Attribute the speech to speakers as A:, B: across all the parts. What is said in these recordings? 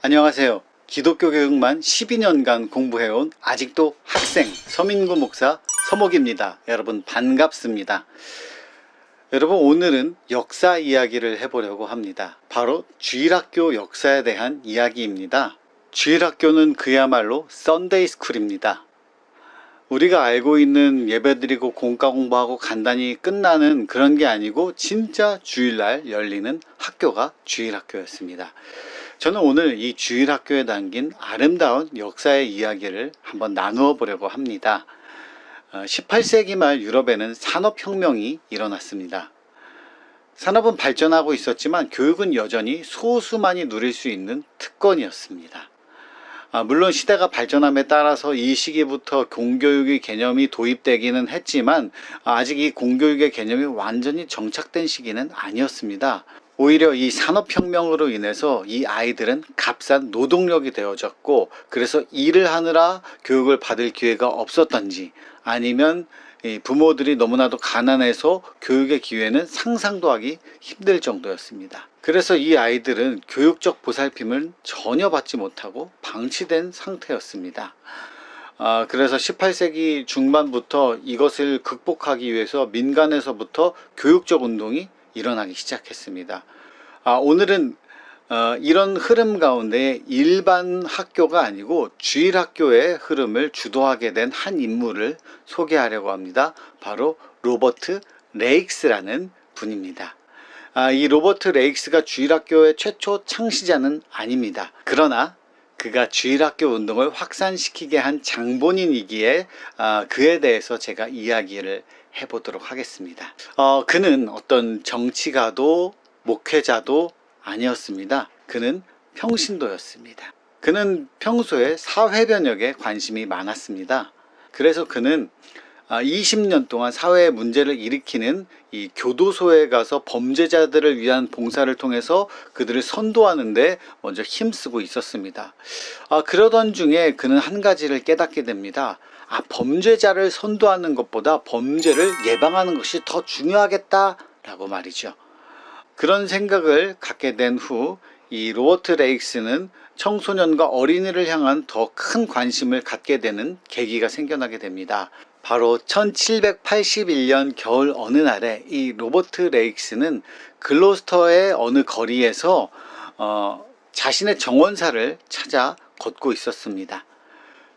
A: 안녕하세요. 기독교 교육만 12년간 공부해온 아직도 학생 서민구 목사 서목입니다. 여러분 반갑습니다. 여러분 오늘은 역사 이야기를 해보려고 합니다. 바로 주일학교 역사에 대한 이야기입니다. 주일학교는 그야말로 썬데이 스쿨입니다. 우리가 알고 있는 예배드리고 공과 공부하고 간단히 끝나는 그런 게 아니고 진짜 주일날 열리는 학교가 주일학교였습니다. 저는 오늘 이 주일학교에 담긴 아름다운 역사의 이야기를 한번 나누어 보려고 합니다. 18세기 말 유럽에는 산업혁명이 일어났습니다. 산업은 발전하고 있었지만 교육은 여전히 소수만이 누릴 수 있는 특권이었습니다. 물론 시대가 발전함에 따라서 이 시기부터 공교육의 개념이 도입되기는 했지만 아직 이 공교육의 개념이 완전히 정착된 시기는 아니었습니다. 오히려 이 산업혁명으로 인해서 이 아이들은 값싼 노동력이 되어졌고, 그래서 일을 하느라 교육을 받을 기회가 없었던지, 아니면 부모들이 너무나도 가난해서 교육의 기회는 상상도 하기 힘들 정도였습니다. 그래서 이 아이들은 교육적 보살핌을 전혀 받지 못하고 방치된 상태였습니다. 그래서 18세기 중반부터 이것을 극복하기 위해서 민간에서부터 교육적 운동이 일어나기 시작했습니다. 오늘은 이런 흐름 가운데 일반 학교가 아니고 주일학교의 흐름을 주도하게 된 한 인물을 소개하려고 합니다. 바로 로버트 레익스라는 분입니다. 이 로버트 레익스가 주일학교의 최초 창시자는 아닙니다. 그러나 그가 주일학교 운동을 확산시키게 한 장본인이기에 그에 대해서 제가 이야기를 해보도록 하겠습니다. 그는 어떤 정치가도 목회자도 아니었습니다. 그는 평신도였습니다. 그는 평소에 사회 변혁에 관심이 많았습니다. 그래서 그는 20년 동안 사회의 문제를 일으키는 이 교도소에 가서 범죄자들을 위한 봉사를 통해서 그들을 선도하는데 먼저 힘쓰고 있었습니다. 그러던 중에 그는 한 가지를 깨닫게 됩니다. 범죄자를 선도하는 것보다 범죄를 예방하는 것이 더 중요하겠다라고 말이죠. 그런 생각을 갖게 된 후 이 로버트 레익스는 청소년과 어린이를 향한 더 큰 관심을 갖게 되는 계기가 생겨나게 됩니다. 바로 1781년 겨울 어느 날에 이 로버트 레익스는 글로스터의 어느 거리에서 자신의 정원사를 찾아 걷고 있었습니다.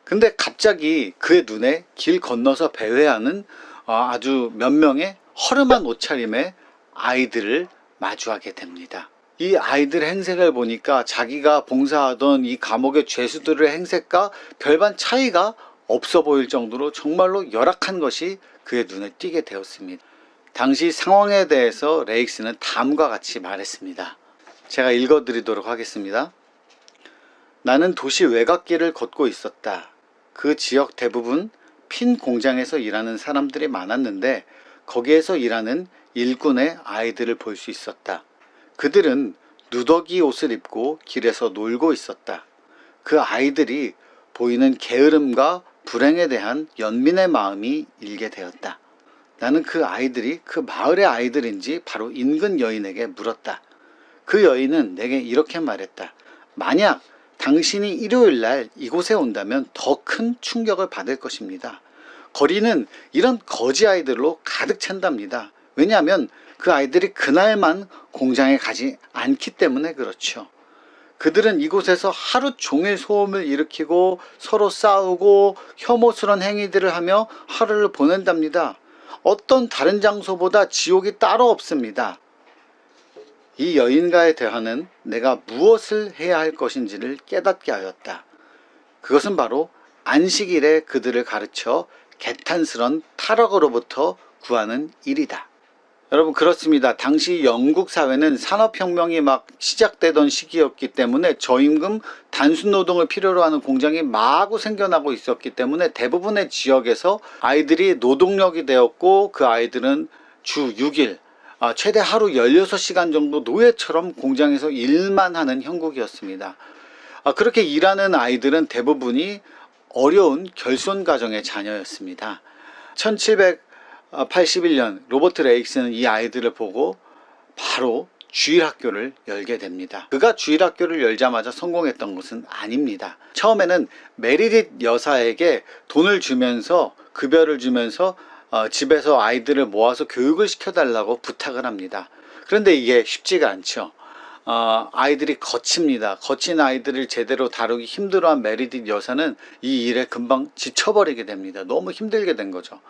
A: 근데 갑자기 그의 눈에 길 건너서 배회하는 아주 몇 명의 허름한 옷차림의 아이들을 마주하게 됩니다. 이 아이들의 행색을 보니까 자기가 봉사하던 이 감옥의 죄수들의 행색과 별반 차이가 없어 보일 정도로 정말로 열악한 것이 그의 눈에 띄게 되었습니다. 당시 상황에 대해서 레익스는 다음과 같이 말했습니다. 제가 읽어드리도록 하겠습니다. 나는 도시 외곽길을 걷고 있었다. 그 지역 대부분 핀 공장에서 일하는 사람들이 많았는데 거기에서 일하는 일꾼의 아이들을 볼 수 있었다. 그들은 누더기 옷을 입고 길에서 놀고 있었다. 그 아이들이 보이는 게으름과 불행에 대한 연민의 마음이 일게 되었다. 나는 그 아이들이 그 마을의 아이들인지 바로 인근 여인에게 물었다. 그 여인은 내게 이렇게 말했다. 만약 당신이 일요일날 이곳에 온다면 더 큰 충격을 받을 것입니다. 거리는 이런 거지 아이들로 가득 찬답니다. 왜냐하면 그 아이들이 그날만 공장에 가지 않기 때문에 그렇죠. 그들은 이곳에서 하루 종일 소음을 일으키고 서로 싸우고 혐오스러운 행위들을 하며 하루를 보낸답니다. 어떤 다른 장소보다 지옥이 따로 없습니다. 이 여인과의 대화는 내가 무엇을 해야 할 것인지를 깨닫게 하였다. 그것은 바로 안식일에 그들을 가르쳐 개탄스런 타락으로부터 구하는 일이다. 여러분 그렇습니다. 당시 영국 사회는 산업혁명이 막 시작되던 시기였기 때문에 저임금 단순 노동을 필요로 하는 공장이 마구 생겨나고 있었기 때문에 대부분의 지역에서 아이들이 노동력이 되었고 그 아이들은 주 6일 최대 하루 16시간 정도 노예처럼 공장에서 일만 하는 형국이었습니다. 그렇게 일하는 아이들은 대부분이 어려운 결손 가정의 자녀였습니다. 1781년 로버트 레익스는 이 아이들을 보고 바로 주일학교를 열게 됩니다. 그가 주일학교를 열자마자 성공했던 것은 아닙니다. 처음에는 메리릿 여사에게 돈을 주면서 급여를 주면서 집에서 아이들을 모아서 교육을 시켜달라고 부탁을 합니다. 그런데 이게 쉽지가 않죠. 아이들이 거칩니다. 거친 아이들을 제대로 다루기 힘들어한 메리릿 여사는 이 일에 금방 지쳐버리게 됩니다. 너무 힘들게 된 거죠.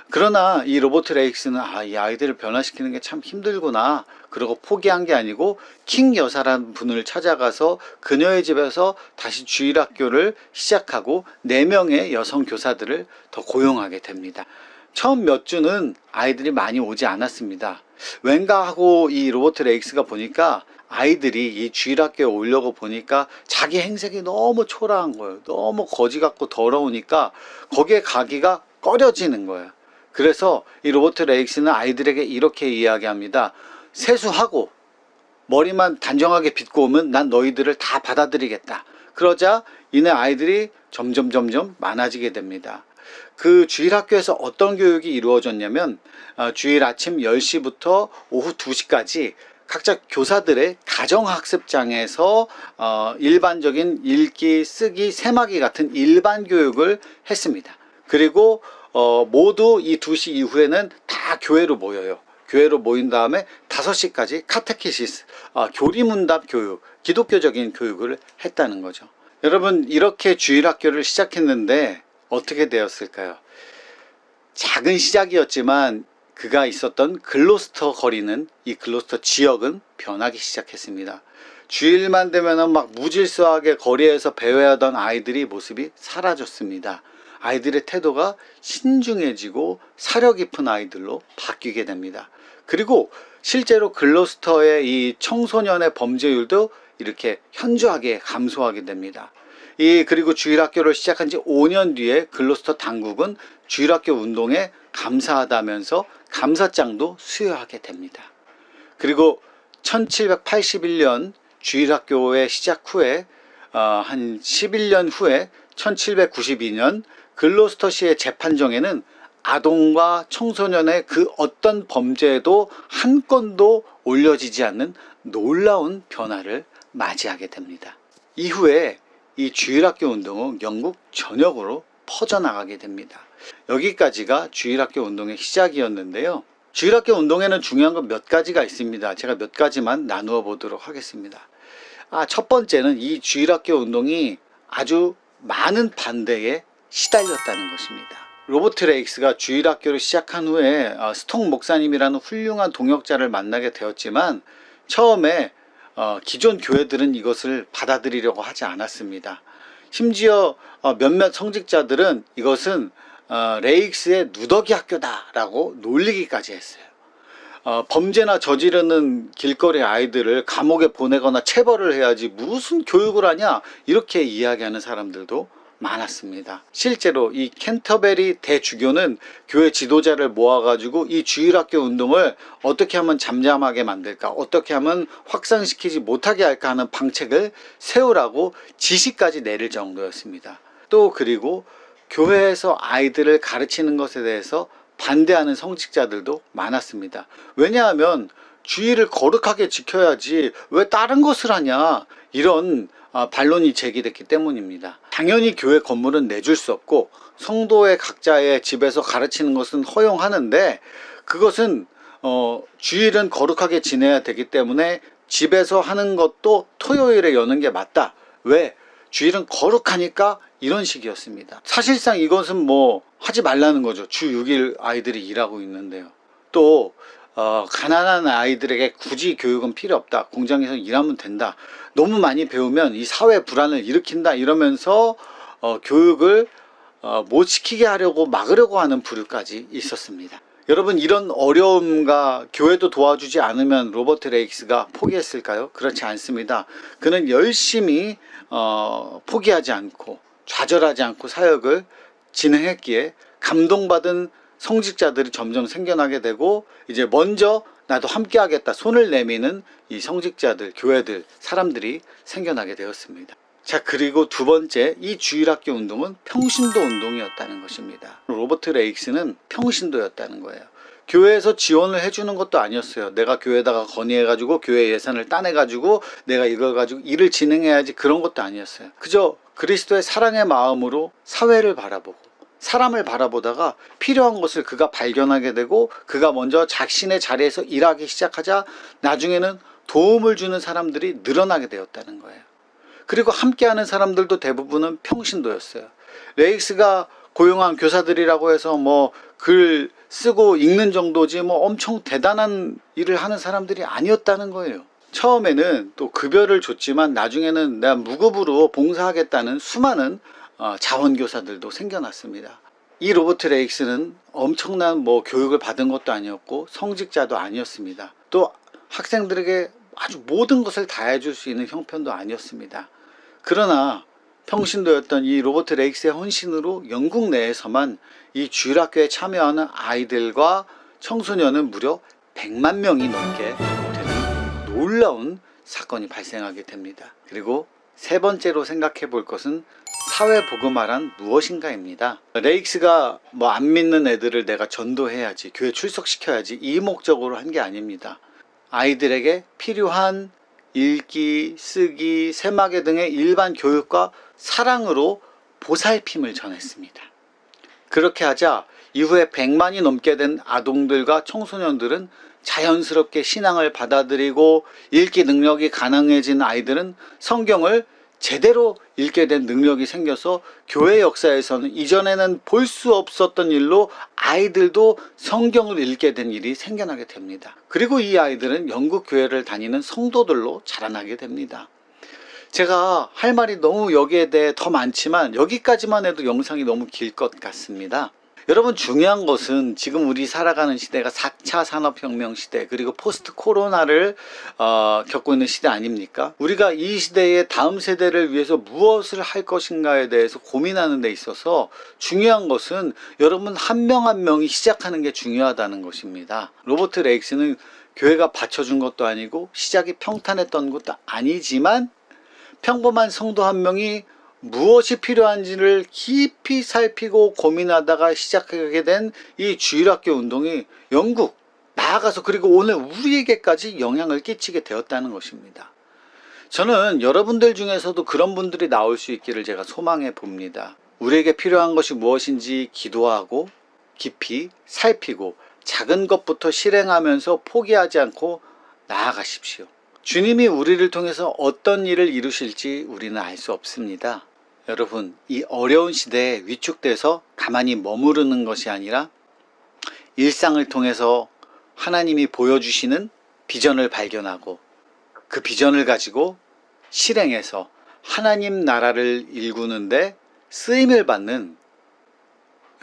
A: 그러나 이 로버트 레익스는 이 아이들을 변화시키는 게 참 힘들구나 그러고 포기한 게 아니고 킹 여사라는 분을 찾아가서 그녀의 집에서 다시 주일학교를 시작하고 4명의 여성 교사들을 더 고용하게 됩니다. 처음 몇 주는 아이들이 많이 오지 않았습니다. 왠가 하고 이 로버트 레익스가 보니까 아이들이 이 주일학교에 오려고 보니까 자기 행색이 너무 초라한 거예요. 너무 거지 같고 더러우니까 거기에 가기가 꺼려지는 거예요. 그래서 이 로버트 레익스는 아이들에게 이렇게 이야기합니다. 세수하고 머리만 단정하게 빗고 오면 난 너희들을 다 받아들이겠다. 그러자 이내 아이들이 점점 많아지게 됩니다. 그 주일학교에서 어떤 교육이 이루어졌냐면 주일 아침 10시부터 오후 2시까지 각자 교사들의 가정학습장에서 일반적인 읽기, 쓰기, 세마기 같은 일반 교육을 했습니다. 그리고 모두 이 2시 이후에는 다 교회로 모여요. 교회로 모인 다음에 5시까지 카테키시스, 교리문답 교육, 기독교적인 교육을 했다는 거죠. 여러분, 이렇게 주일학교를 시작했는데 어떻게 되었을까요? 작은 시작이었지만 그가 있었던 글로스터 거리는, 이 글로스터 지역은 변하기 시작했습니다. 주일만 되면 막 무질서하게 거리에서 배회하던 아이들이 모습이 사라졌습니다. 아이들의 태도가 신중해지고 사려 깊은 아이들로 바뀌게 됩니다. 그리고 실제로 글로스터의 이 청소년의 범죄율도 이렇게 현저하게 감소하게 됩니다. 그리고 주일학교를 시작한 지 5년 뒤에 글로스터 당국은 주일학교 운동에 감사하다면서 감사장도 수여하게 됩니다. 그리고 1781년 주일학교의 시작 후에 한 11년 후에 1792년 글로스터시의 재판정에는 아동과 청소년의 그 어떤 범죄에도 한 건도 올려지지 않는 놀라운 변화를 맞이하게 됩니다. 이후에 이 주일학교 운동은 영국 전역으로 퍼져나가게 됩니다. 여기까지가 주일학교 운동의 시작이었는데요. 주일학교 운동에는 중요한 건 몇 가지가 있습니다. 제가 몇 가지만 나누어 보도록 하겠습니다. 첫 번째는 이 주일학교 운동이 아주 많은 반대에 시달렸다는 것입니다. 로버트 레익스가 주일학교를 시작한 후에 스톡 목사님이라는 훌륭한 동역자를 만나게 되었지만 처음에 기존 교회들은 이것을 받아들이려고 하지 않았습니다. 심지어 몇몇 성직자들은 이것은 레익스의 누더기 학교다라고 놀리기까지 했어요. 범죄나 저지르는 길거리 아이들을 감옥에 보내거나 체벌을 해야지 무슨 교육을 하냐 이렇게 이야기하는 사람들도 많았습니다. 실제로 이 캔터베리 대주교는 교회 지도자를 모아가지고 이 주일학교 운동을 어떻게 하면 잠잠하게 만들까, 어떻게 하면 확산시키지 못하게 할까 하는 방책을 세우라고 지시까지 내릴 정도였습니다. 또 그리고 교회에서 아이들을 가르치는 것에 대해서 반대하는 성직자들도 많았습니다. 왜냐하면 주일을 거룩하게 지켜야지 왜 다른 것을 하냐, 이런 반론이 제기됐기 때문입니다. 당연히 교회 건물은 내줄 수 없고 성도의 각자의 집에서 가르치는 것은 허용하는데 그것은 주일은 거룩하게 지내야 되기 때문에 집에서 하는 것도 토요일에 여는 게 맞다. 왜? 주일은 거룩하니까, 이런 식이었습니다. 사실상 이것은 뭐 하지 말라는 거죠. 주 6일 아이들이 일하고 있는데요. 또 가난한 아이들에게 굳이 교육은 필요 없다. 공장에서 일하면 된다. 너무 많이 배우면 이 사회 불안을 일으킨다. 이러면서 교육을 못 시키게 하려고 막으려고 하는 부류까지 있었습니다. 여러분, 이런 어려움과 교회도 도와주지 않으면 로버트 레익스가 포기했을까요? 그렇지 않습니다. 그는 열심히 포기하지 않고 좌절하지 않고 사역을 진행했기에 감동받은 성직자들이 점점 생겨나게 되고 이제 먼저 나도 함께 하겠다 손을 내미는 이 성직자들, 교회들, 사람들이 생겨나게 되었습니다. 자, 그리고 두 번째, 이 주일학교 운동은 평신도 운동이었다는 것입니다. 로버트 레익스는 평신도였다는 거예요. 교회에서 지원을 해주는 것도 아니었어요. 내가 교회에다가 건의해가지고 교회 예산을 따내가지고 내가 이걸 가지고 일을 진행해야지, 그런 것도 아니었어요. 그저 그리스도의 사랑의 마음으로 사회를 바라보고 사람을 바라보다가 필요한 것을 그가 발견하게 되고, 그가 먼저 자신의 자리에서 일하기 시작하자 나중에는 도움을 주는 사람들이 늘어나게 되었다는 거예요. 그리고 함께하는 사람들도 대부분은 평신도였어요. 레익스가 고용한 교사들이라고 해서 뭐 글 쓰고 읽는 정도지 뭐 엄청 대단한 일을 하는 사람들이 아니었다는 거예요. 처음에는 또 급여를 줬지만 나중에는 내가 무급으로 봉사하겠다는 수많은 자원교사들도 생겨났습니다. 이 로버트 레익스는 엄청난 뭐 교육을 받은 것도 아니었고 성직자도 아니었습니다. 또 학생들에게 아주 모든 것을 다 해줄 수 있는 형편도 아니었습니다. 그러나 평신도였던 이 로버트 레익스의 헌신으로 영국 내에서만 이 주일학교에 참여하는 아이들과 청소년은 무려 100만 명이 넘게 되는 놀라운 사건이 발생하게 됩니다. 그리고 세 번째로 생각해 볼 것은 사회복음화란 무엇인가입니다. 레익스가 뭐 안 믿는 애들을 내가 전도해야지, 교회 출석시켜야지, 이 목적으로 한 게 아닙니다. 아이들에게 필요한 읽기, 쓰기, 세마개 등의 일반 교육과 사랑으로 보살핌을 전했습니다. 그렇게 하자 이후에 100만이 넘게 된 아동들과 청소년들은 자연스럽게 신앙을 받아들이고, 읽기 능력이 가능해진 아이들은 성경을 제대로 읽게 된 능력이 생겨서 교회 역사에서는 이전에는 볼 수 없었던 일로 아이들도 성경을 읽게 된 일이 생겨나게 됩니다. 그리고 이 아이들은 영국 교회를 다니는 성도들로 자라나게 됩니다. 제가 할 말이 너무 여기에 대해 더 많지만 여기까지만 해도 영상이 너무 길 것 같습니다. 여러분, 중요한 것은 지금 우리 살아가는 시대가 4차 산업혁명 시대, 그리고 포스트 코로나를 겪고 있는 시대 아닙니까? 우리가 이 시대의 다음 세대를 위해서 무엇을 할 것인가에 대해서 고민하는 데 있어서 중요한 것은 여러분 한 명 한 명이 시작하는 게 중요하다는 것입니다. 로버트 레익스는 교회가 받쳐준 것도 아니고 시작이 평탄했던 것도 아니지만 평범한 성도 한 명이 무엇이 필요한지를 깊이 살피고 고민하다가 시작하게 된 이 주일학교 운동이 영국, 나아가서 그리고 오늘 우리에게까지 영향을 끼치게 되었다는 것입니다. 저는 여러분들 중에서도 그런 분들이 나올 수 있기를 제가 소망해 봅니다. 우리에게 필요한 것이 무엇인지 기도하고 깊이 살피고 작은 것부터 실행하면서 포기하지 않고 나아가십시오. 주님이 우리를 통해서 어떤 일을 이루실지 우리는 알 수 없습니다. 여러분, 이 어려운 시대에 위축돼서 가만히 머무르는 것이 아니라 일상을 통해서 하나님이 보여주시는 비전을 발견하고 그 비전을 가지고 실행해서 하나님 나라를 일구는데 쓰임을 받는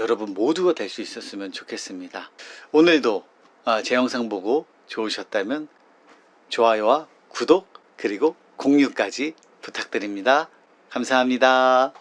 A: 여러분 모두가 될 수 있었으면 좋겠습니다. 오늘도 제 영상 보고 좋으셨다면 좋아요와 구독 그리고 공유까지 부탁드립니다. 감사합니다.